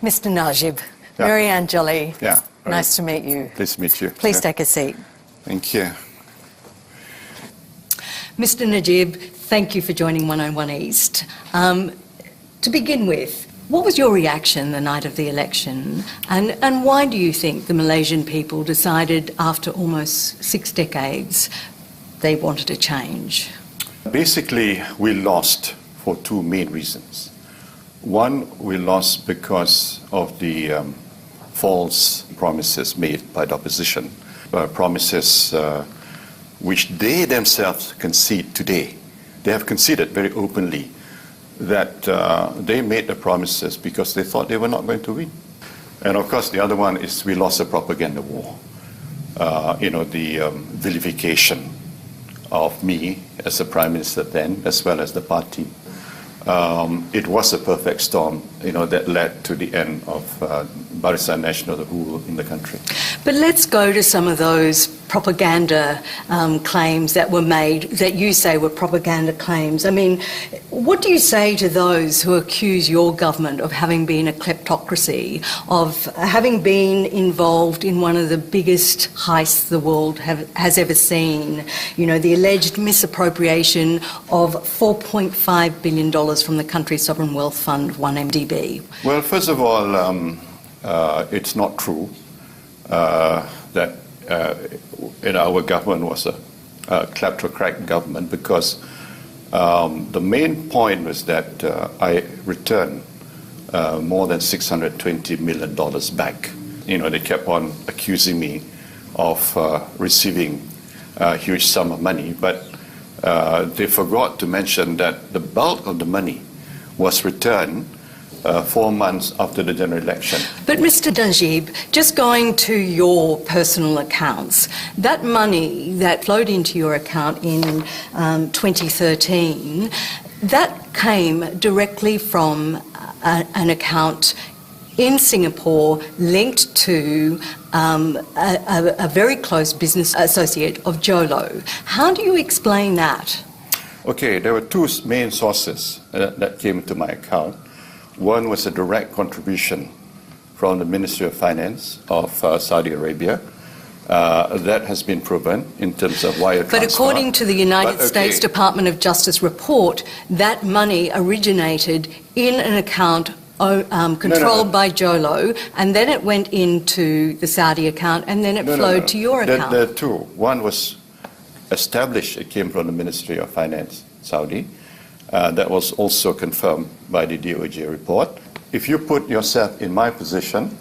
Mr. Najib, Marianne Jolie, nice to meet you. Pleased to meet you. Please take a seat. Thank you. Mr. Najib, thank you for joining 101 East. To begin with, what was your reaction the night of the election, and why do you think the Malaysian people decided after almost 6 decades they wanted a change? Basically, we lost for two main reasons. One, we lost because of the false promises made by the opposition, promises which they themselves concede today. They have conceded very openly that they made the promises because they thought they were not going to win. And of course, the other one is we lost a propaganda war. The vilification of me as a prime minister then, as well as the party. It was a perfect storm, that led to the end of Barisan Nasional rule in the country. But let's go to some of those propaganda claims that were made, that you say were propaganda claims. I mean, what do you say to those who accuse your government of having been a kleptocracy, of having been involved in one of the biggest heists the world has ever seen? The alleged misappropriation of $4.5 billion from the country's sovereign wealth fund, 1MDB. Well, first of all, it's not true that our government was a kleptocratic government, because the main point was that I returned more than $620 million back. They kept on accusing me of receiving a huge sum of money, but they forgot to mention that the bulk of the money was returned 4 months after the general election. But Mr. Najib, just going to your personal accounts, that money that flowed into your account in 2013, that came directly from an account in Singapore linked to a very close business associate of Jolo. How do you explain that? Okay, there were two main sources that came to my account. One was a direct contribution from the Ministry of Finance of Saudi Arabia. That has been proven in terms of wire transfer. But according to the United States Department of Justice report, that money originated in an account controlled by Jolo, and then it went into the Saudi account, and then it flowed to your account. There are two. One was established, it came from the Ministry of Finance, Saudi. That was also confirmed by the DOJ report. If you put yourself in my position,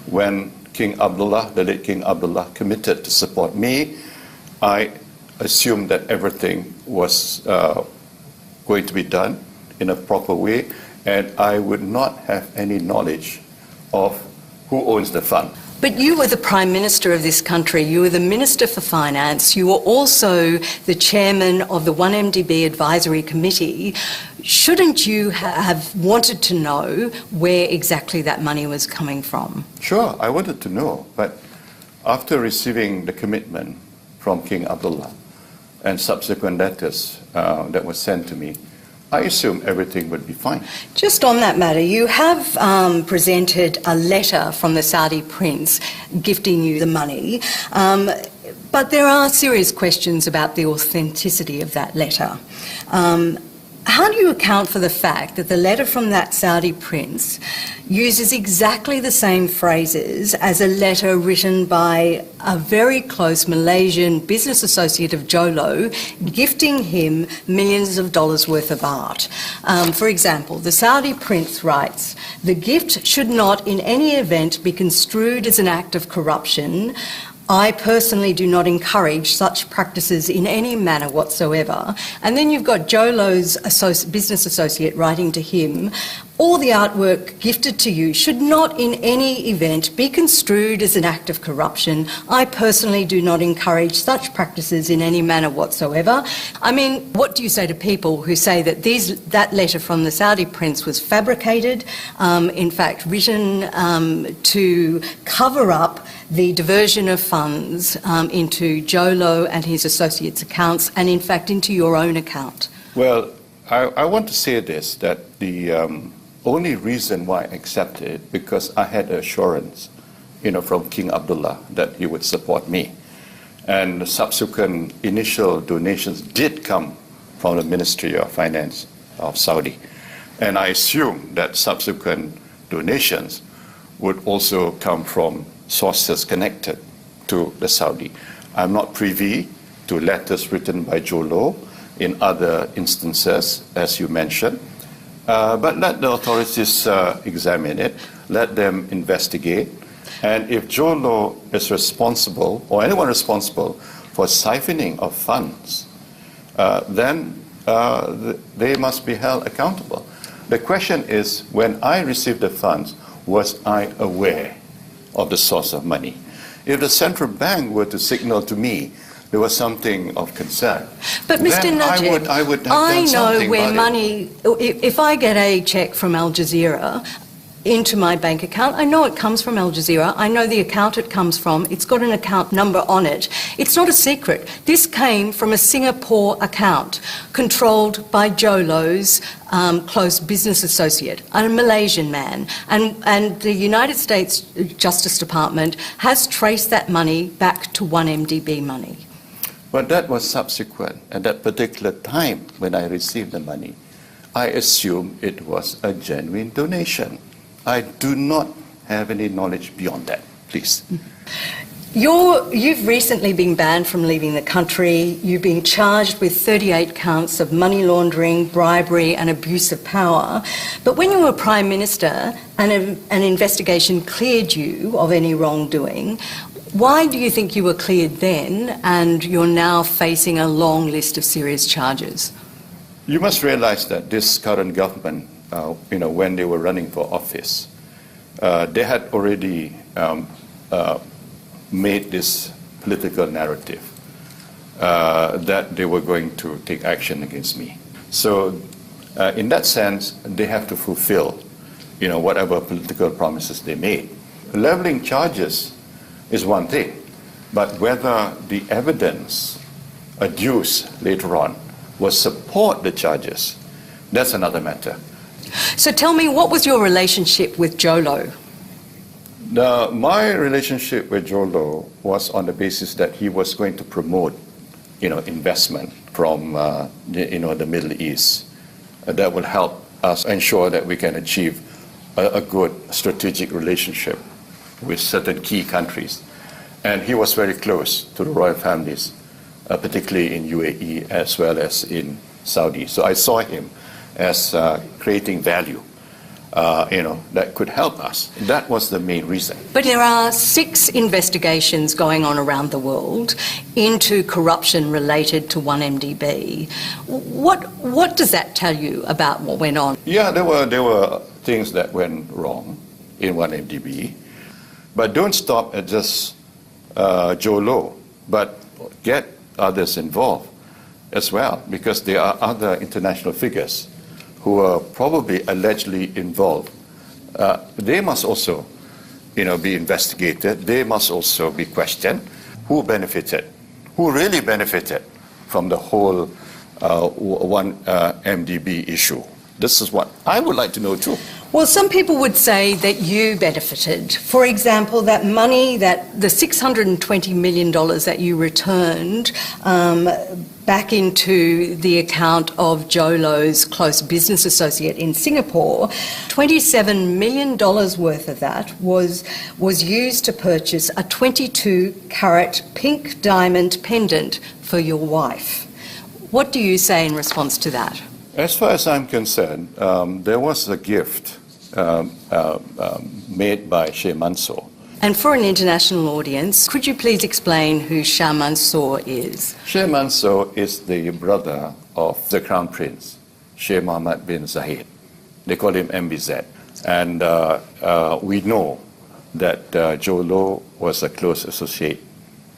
when King Abdullah, the late King Abdullah, committed to support me, I assumed that everything was going to be done in a proper way, and I would not have any knowledge of who owns the fund. But you were the Prime Minister of this country, you were the Minister for Finance, you were also the Chairman of the 1MDB Advisory Committee. Shouldn't you have wanted to know where exactly that money was coming from? Sure, I wanted to know, but after receiving the commitment from King Abdullah and subsequent letters that were sent to me, I assume everything would be fine. Just on that matter, you have presented a letter from the Saudi prince gifting you the money, but there are serious questions about the authenticity of that letter. How do you account for the fact that the letter from that Saudi prince uses exactly the same phrases as a letter written by a very close Malaysian business associate of Jolo, gifting him millions of dollars worth of art? For example, the Saudi prince writes, "The gift should not in any event be construed as an act of corruption. I personally do not encourage such practices in any manner whatsoever." And then you've got Jolo's business associate writing to him, "All the artwork gifted to you should not in any event be construed as an act of corruption. I personally do not encourage such practices in any manner whatsoever." I mean, what do you say to people who say that that letter from the Saudi prince was fabricated, in fact written to cover up the diversion of funds into Jolo and his associates' accounts, and in fact into your own account? Well, I want to say this, that the only reason why I accepted it because I had assurance, from King Abdullah that he would support me. And the subsequent initial donations did come from the Ministry of Finance of Saudi. And I assume that subsequent donations would also come from sources connected to the Saudi. I'm not privy to letters written by Jolo in other instances, as you mentioned. But let the authorities examine it, let them investigate. And if Jolo is responsible, or anyone responsible, for siphoning of funds, then they must be held accountable. The question is, when I received the funds, was I aware of the source of money? If the central bank were to signal to me there was something of concern, but Mr. Najib, I would have done something know where about money, if I get a cheque from Al Jazeera into my bank account, I know it comes from Al Jazeera, I know the account it comes from, it's got an account number on it. It's not a secret. This came from a Singapore account controlled by Jolo's close business associate, a Malaysian man. And the United States Justice Department has traced that money back to 1MDB money. But that was subsequent. At that particular time when I received the money, I assumed it was a genuine donation. I do not have any knowledge beyond that, please. You've recently been banned from leaving the country. You've been charged with 38 counts of money laundering, bribery and abuse of power. But when you were Prime Minister and an investigation cleared you of any wrongdoing, why do you think you were cleared then and you're now facing a long list of serious charges? You must realize that this current government, when they were running for office, they had already made this political narrative that they were going to take action against me. So in that sense, they have to fulfill, whatever political promises they made. Leveling charges is one thing, but whether the evidence adduced later on will support the charges, that's another matter. So tell me, what was your relationship with Jolo? My relationship with Jolo was on the basis that he was going to promote, investment from, the Middle East. That will help us ensure that we can achieve a good strategic relationship with certain key countries. And he was very close to the royal families, particularly in UAE as well as in Saudi. So I saw him as creating value, that could help us. That was the main reason. But there are 6 investigations going on around the world into corruption related to 1MDB. What does that tell you about what went on? Yeah, there were things that went wrong in 1MDB, but don't stop at just Jolo, but get others involved as well, because there are other international figures who are probably allegedly involved. They must also, be investigated. They must also be questioned. Who benefited? Who really benefited from the whole 1MDB issue? This is what I would like to know too. Well, some people would say that you benefited. For example, that money, the $620 million that you returned back into the account of Jolo's close business associate in Singapore, $27 million worth of that was used to purchase a 22-carat pink diamond pendant for your wife. What do you say in response to that? As far as I'm concerned, there was a gift made by Sheikh Mansour. And for an international audience, could you please explain who Shah Mansour is? Sheikh Mansour is the brother of the Crown Prince, Sheikh Mohammed bin Zayed. They call him MBZ. And we know that Jolo was a close associate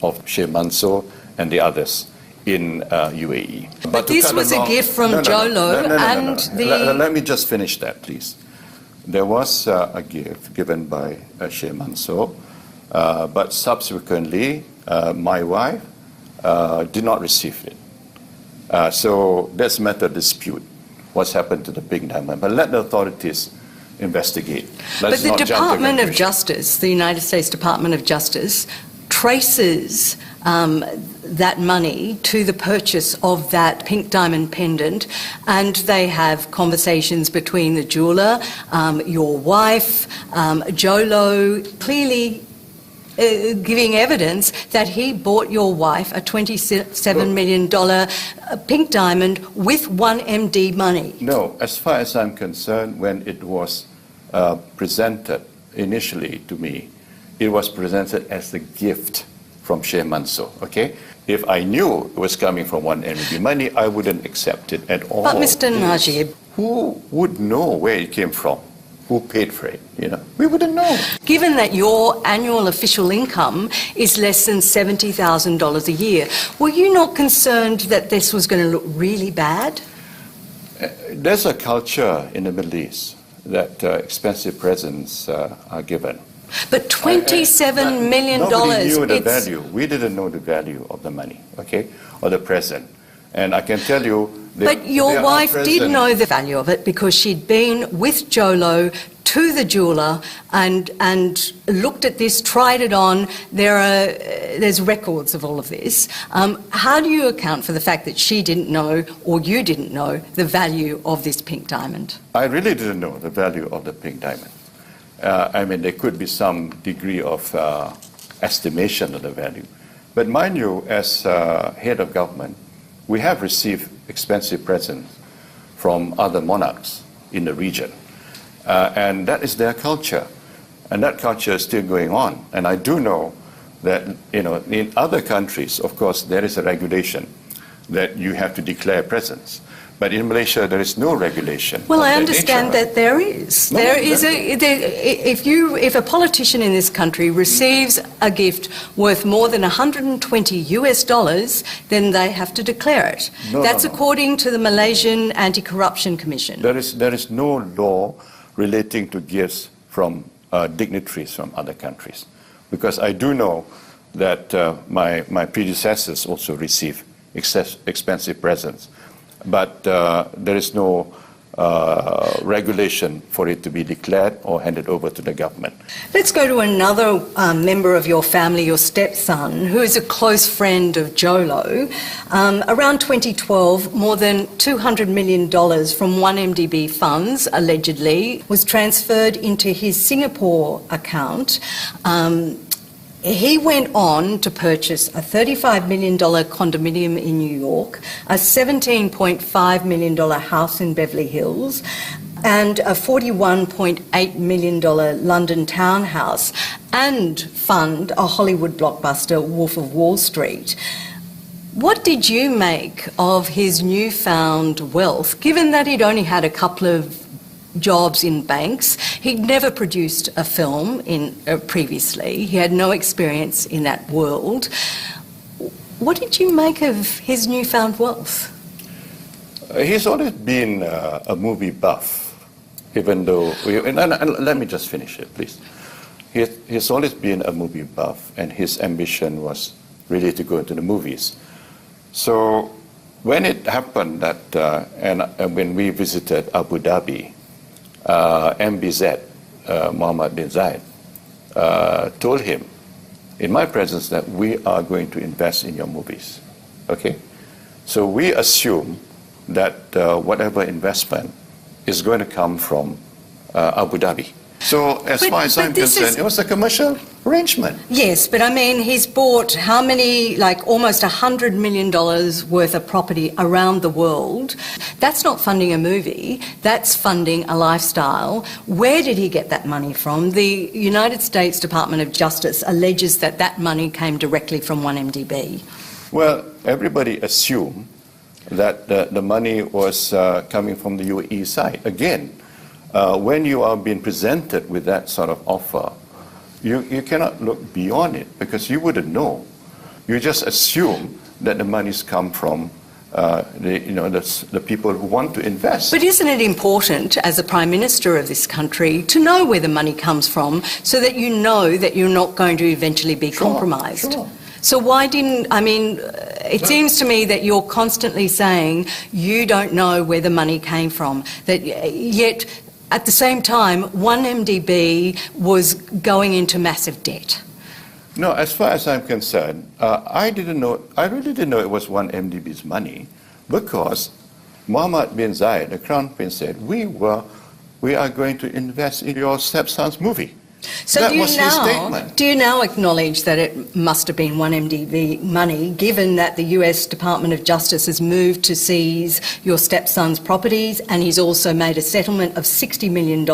of Sheikh Mansour and the others in UAE. But this was a gift from Jolo and the... Let me just finish that, please. There was a gift given by Sheikh Mansour, but subsequently my wife did not receive it. So that's a matter of dispute, what's happened to the pink diamond. But let the authorities investigate. But Let's the not jump to Department of conclusion. Justice, the United States Department of Justice, traces that money to the purchase of that pink diamond pendant, and they have conversations between the jeweller, your wife, Jolo, clearly giving evidence that he bought your wife a $27 million pink diamond with 1MD money. No, as far as I'm concerned, when it was presented initially to me, it was presented as a gift from Sheikh Mansour, okay? If I knew it was coming from 1MD money, I wouldn't accept it at all. But Mr. Najib, who would know where it came from? Who paid for it? We wouldn't know. given that your annual official income is less than $70,000 a year, were you not concerned that this was going to look really bad? There's a culture in the Middle East that expensive presents are given. But $27 million. Nobody knew the value. We didn't know the value of the money, okay, or the present. And I can tell you... But your wife did know the value of it because she'd been with Jolo to the jeweller and looked at this, tried it on. There's records of all of this. How do you account for the fact that she didn't know, or you didn't know, the value of this pink diamond? I really didn't know the value of the pink diamond. I mean, there could be some degree of estimation of the value. But mind you, as head of government, we have received expensive presents from other monarchs in the region. And that is their culture. And that culture is still going on. And I do know that, in other countries, of course, there is a regulation that you have to declare presents. But in Malaysia, there is no regulation. Well, I understand that there is. No, if a politician in this country receives a gift worth more than $120, then they have to declare it. That's according to the Malaysian Anti-Corruption Commission. There is no law relating to gifts from dignitaries from other countries, because I do know that my predecessors also received expensive presents. But there is no regulation for it to be declared or handed over to the government. Let's go to another member of your family, your stepson, who is a close friend of Jolo. Around 2012, more than $200 million from 1MDB funds, allegedly, was transferred into his Singapore account. He went on to purchase a $35 million condominium in New York, a $17.5 million house in Beverly Hills, and a $41.8 million London townhouse, and fund a Hollywood blockbuster, Wolf of Wall Street. What did you make of his newfound wealth, given that he'd only had a couple of jobs in banks? He'd never produced a film previously. He had no experience in that world. What did you make of his newfound wealth? He's always been a movie buff, even though... let me just finish it, please. He's always been a movie buff, and his ambition was really to go into the movies. So when it happened that, and when we visited Abu Dhabi, MBZ, Mohammed bin Zayed, told him in my presence that we are going to invest in your movies. Okay? So we assume that whatever investment is going to come from Abu Dhabi. So as far as I'm concerned, it was a commercial arrangement. Yes, but I mean, he's bought how many, like almost $100 million worth of property around the world. That's not funding a movie, that's funding a lifestyle. Where did he get that money from? The United States Department of Justice alleges that that money came directly from 1MDB. Well, everybody assumed that the money was coming from the UAE side. Again, when you are being presented with that sort of offer, you cannot look beyond it because you wouldn't know. You just assume that the monies come from the people who want to invest. But isn't it important, as a Prime Minister of this country, to know where the money comes from so that you know that you're not going to eventually be compromised? Sure. So why didn't, it seems to me that you're constantly saying you don't know where the money came from, that yet at the same time, 1MDB was going into massive debt. No, as far as I'm concerned, I really didn't know it was 1MDB's money, because Mohammed bin Zayed, the Crown Prince, said, we are going to invest in your stepson's movie. So that was his statement. Do you now acknowledge that it must have been 1MDB money, given that the US Department of Justice has moved to seize your stepson's properties, and he's also made a settlement of $60 million?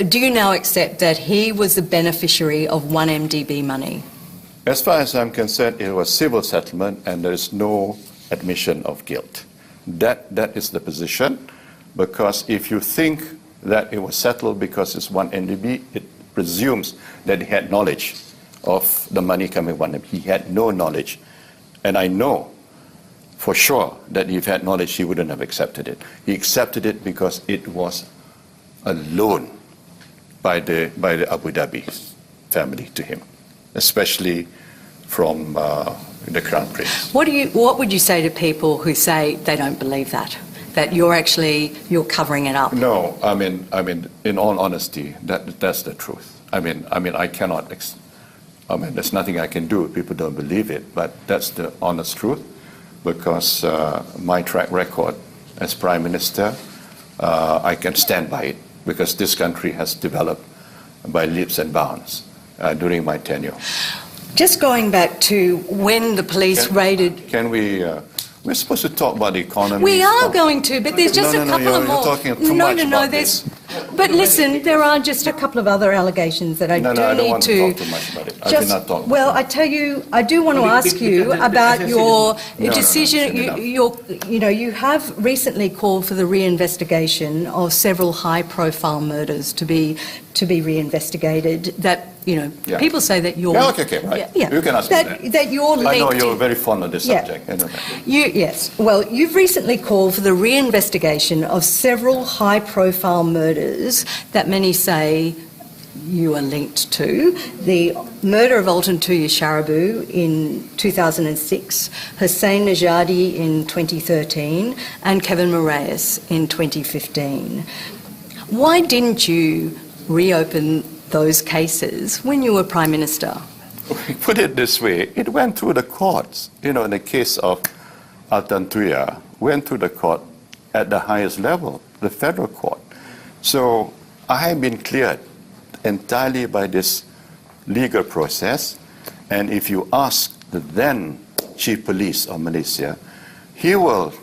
Do you now accept that he was the beneficiary of 1MDB money? As far as I'm concerned, it was civil settlement, and there is no admission of guilt. That is the position, because if you think that it was settled because it's 1MDB, it presumes that he had knowledge of the money coming from 1MDB. He had no knowledge. And I know for sure that if he had knowledge, he wouldn't have accepted it. He accepted it because it was a loan by the Abu Dhabi family to him, especially from the Crown Prince. What would you say to people who say they don't believe that? That you're covering it up? No, I mean, in all honesty, that's the truth. I mean, I cannot. There's nothing I can do if people don't believe it. But that's the honest truth, because my track record as Prime Minister, I can stand by it, because this country has developed by leaps and bounds during my tenure. Just going back to when the police raided. Can we? We're supposed to talk about the economy. We are going to, but there's just a couple of more. You're talking too much about this. But listen, there are just a couple of other allegations that I do need to. I don't want to talk too much about it. I cannot talk. Well, I tell you, I do want to ask you about your decision. You have recently called for the reinvestigation of several high-profile murders to be reinvestigated. That people say that you're. Yeah, okay, right. Yeah. You can ask me that. That you're linked. I know you're very fond of this subject. I know that. Yes. Well, you've recently called for the reinvestigation of several high-profile murders that many say you are linked to. The murder of Alton Tuya Sharibu in 2006, Hussein Najadi in 2013, and Kevin Moraes in 2015. Why didn't you reopen those cases when you were Prime Minister? Put it this way, it went through the courts. In the case of Alton Tuya, went through the court at the highest level, the federal court. So I have been cleared entirely by this legal process, and if you ask the then Chief Police of Malaysia, he will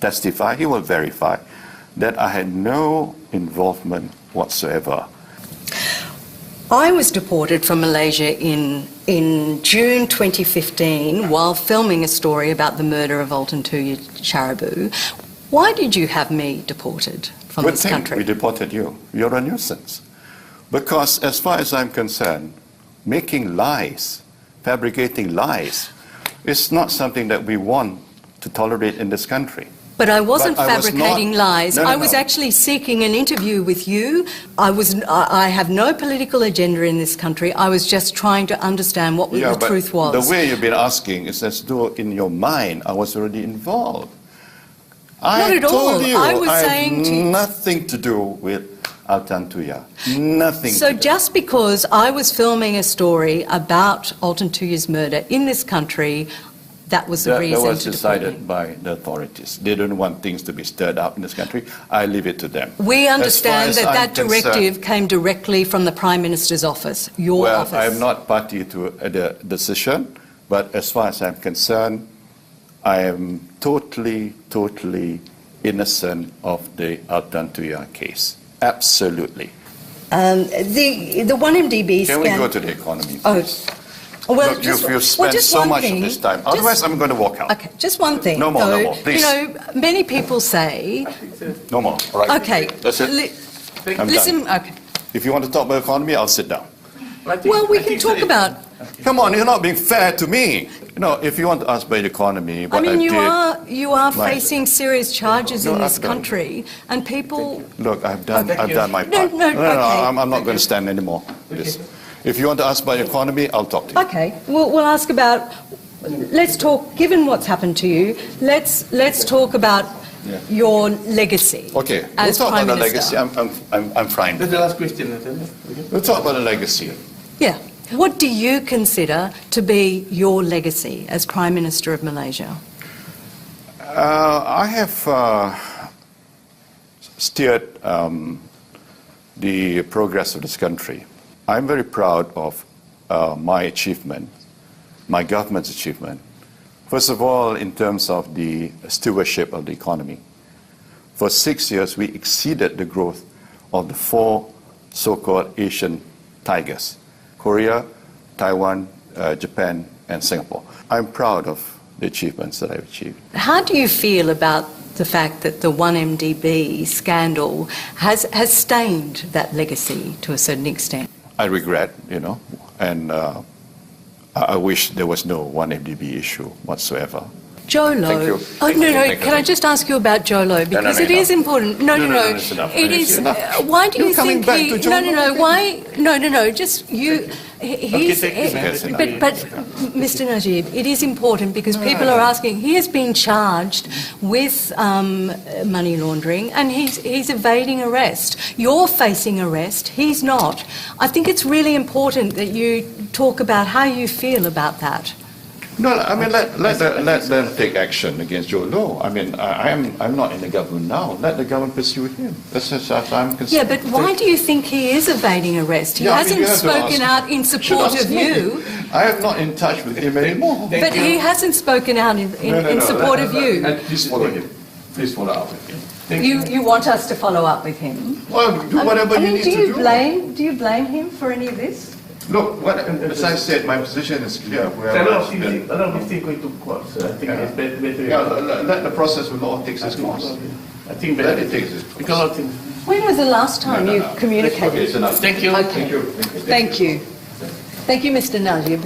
testify, he will verify that I had no involvement whatsoever. I was deported from Malaysia in June 2015 while filming a story about the murder of Alton Tuya Sharibu. Why did you have me deported from this country? We deported you. You're a nuisance. Because as far as I'm concerned, making lies, fabricating lies, is not something that we want to tolerate in this country. But I wasn't fabricating lies. I was actually seeking an interview with you. I have no political agenda in this country. I was just trying to understand what the truth was. The way you've been asking is as though in your mind I was already involved. Not at all. I was saying to you, nothing to do with Alton Tuya. Nothing. So just because I was filming a story about Alton Tuya's murder in this country, that was the reason. That was decided by the authorities. They don't want things to be stirred up in this country. I leave it to them. We understand that directive came directly from the Prime Minister's office, your office. Well, I am not party to the decision, but as far as I'm concerned, I am totally innocent of the Alton Tuya case. Absolutely. The 1MDB Can we go to the economy, please? Well, look, you've spent so much of this time. Otherwise, I'm going to walk out. Okay, just one thing. No more, please. Many people say... No more, all right? Okay. That's it. Listen, done. okay. If you want to talk about economy, I'll sit down. Well, we can talk about... Come on, you're not being fair to me. If you want to ask about the economy, what I did... you are facing serious charges in this country, and people... Look, I've done my part. No, I'm not going to stand anymore. If you want to ask about the economy, I'll talk to you. Okay, we'll ask about... Let's talk, given what's happened to you, let's talk about your legacy Okay, we'll as talk Prime about the Minister. legacy. I'm fine. That's the last question. Okay. We'll talk about the legacy. Yeah. What do you consider to be your legacy as Prime Minister of Malaysia? I have steered the progress of this country. I'm very proud of my achievement, my government's achievement. First of all, in terms of the stewardship of the economy. For 6 years, we exceeded the growth of the 4 so-called Asian tigers: Korea, Taiwan, Japan, and Singapore. I'm proud of the achievements that I've achieved. How do you feel about the fact that the 1MDB scandal has stained that legacy to a certain extent? I regret, and I wish there was no 1MDB issue whatsoever. Jolo. Thank you. Oh, Thank no, you. no. Thank you. Can I just ask you about Jolo? Because it is important. No. That's enough. It is. Enough. Why do You're you coming think back he? to Jolo? No. Why? No. Just you. He's. Okay, But Mr. Najib, it is important because people are asking. He has been charged with money laundering and he's evading arrest. You're facing arrest. He's not. I think it's really important that you talk about how you feel about that. No, I mean, let them take action against Joe Low. I mean, I'm not in the government now. Let the government pursue him. That's as far as I'm concerned. Yeah, but why do you think he is evading arrest? He hasn't spoken out in support of you. I am not in touch with him anymore. But he hasn't spoken out in support of you. Please follow him. Please follow up with him. You want us to follow up with him? Well, do whatever you need to do. Do you blame him for any of this? Look, as I said, my position is clear. A lot of things going to court, so I think it's better. Yeah, let the process of law take its course. I think better. Let it take its course. Because a lot of things. When was the last time you communicated? Okay, it's enough. Thank you. Okay. Thank you. Thank you, Mr. Najib.